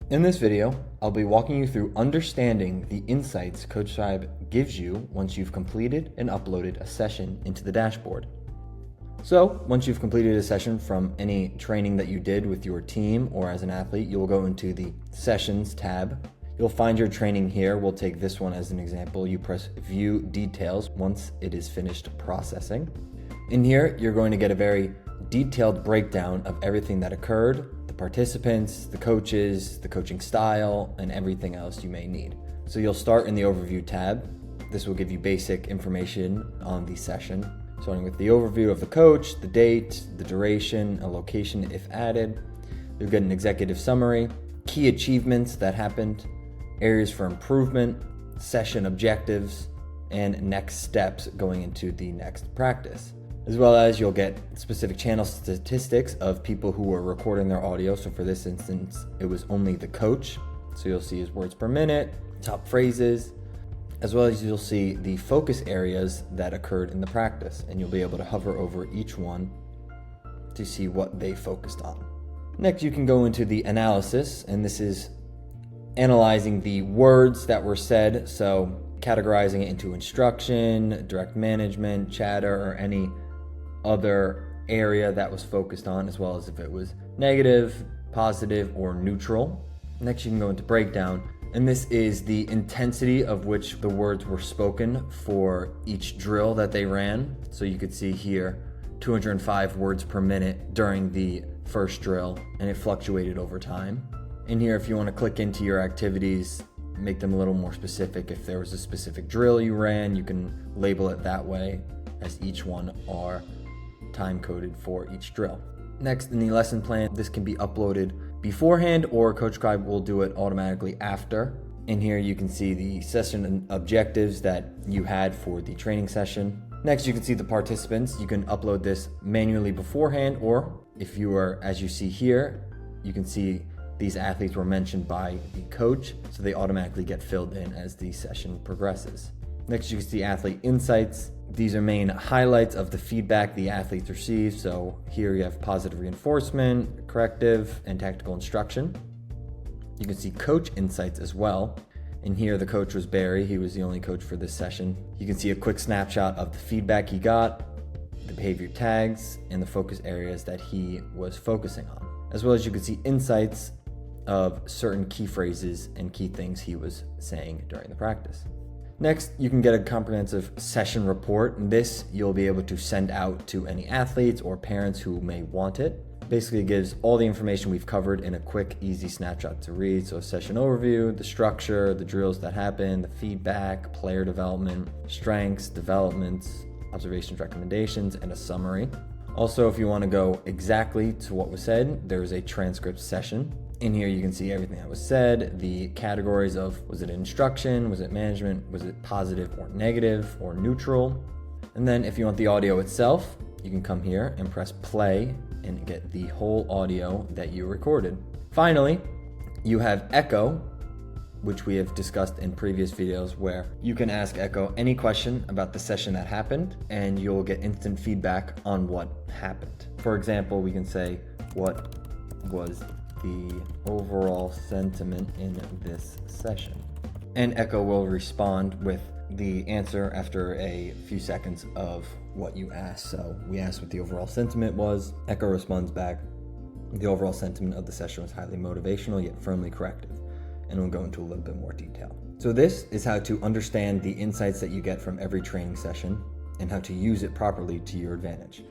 In this video, I'll be walking you through understanding the insights CoachScribe gives you once you've completed and uploaded a session into the dashboard. So, once you've completed a session from any training that you did with your team or as an athlete, you'll go into the Sessions tab. You'll find your training here. We'll take this one as an example. You press View Details once it is finished processing. In here, you're going to get a very detailed breakdown of everything that occurred, the participants, the coaches, the coaching style, and everything else you may need. So you'll start in the Overview tab. This will give you basic information on the session, starting with the overview of the coach, the date, the duration, a location if added. You'll get an executive summary, key achievements that happened, areas for improvement, session objectives, and next steps going into the next practice. As well as you'll get specific channel statistics of people who were recording their audio. So for this instance, it was only the coach. So you'll see his words per minute, top phrases, as well as you'll see the focus areas that occurred in the practice. And you'll be able to hover over each one to see what they focused on. Next, you can go into the analysis, and this is analyzing the words that were said. So categorizing it into instruction, direct management, chatter, or any other area that was focused on, as well as if it was negative, positive, or neutral. Next, you can go into breakdown, and this is the intensity of which the words were spoken for each drill that they ran. So you could see here 205 words per minute during the first drill, and it fluctuated over time. In here, if you want to click into your activities, make them a little more specific. If there was a specific drill you ran, you can label it that way, as each one are time coded for each drill. Next, in the lesson plan, this can be uploaded beforehand, or CoachScribe will do it automatically after. In here, you can see the session objectives that you had for the training session. Next, you can see the participants. You can upload this manually beforehand, or if you are, as you see here, you can see these athletes were mentioned by the coach, so they automatically get filled in as the session progresses. Next, you can see athlete insights. These are main highlights of the feedback the athletes received. So here you have positive reinforcement, corrective, and tactical instruction. You can see coach insights as well. And here the coach was Barry. He was the only coach for this session. You can see a quick snapshot of the feedback he got, the behavior tags, and the focus areas that he was focusing on. As well as you can see insights of certain key phrases and key things he was saying during the practice. Next, you can get a comprehensive session report. And this you'll be able to send out to any athletes or parents who may want it. Basically, it gives all the information we've covered in a quick, easy snapshot to read. So a session overview, the structure, the drills that happen, the feedback, player development, strengths, developments, observations, recommendations, and a summary. Also, if you want to go exactly to what was said, there is a transcript session. In here, you can see everything that was said, the categories of, was it instruction, was it management, was it positive or negative or neutral? And then if you want the audio itself, you can come here and press play and get the whole audio that you recorded. Finally, you have Echo, which we have discussed in previous videos, where you can ask Echo any question about the session that happened, and you'll get instant feedback on what happened. For example, we can say, what was the overall sentiment in this session? And Echo will respond with the answer after a few seconds of what you asked. So we asked what the overall sentiment was. Echo responds back, the overall sentiment of the session was highly motivational yet firmly corrective. And we'll go into a little bit more detail. So this is how to understand the insights that you get from every training session and how to use it properly to your advantage.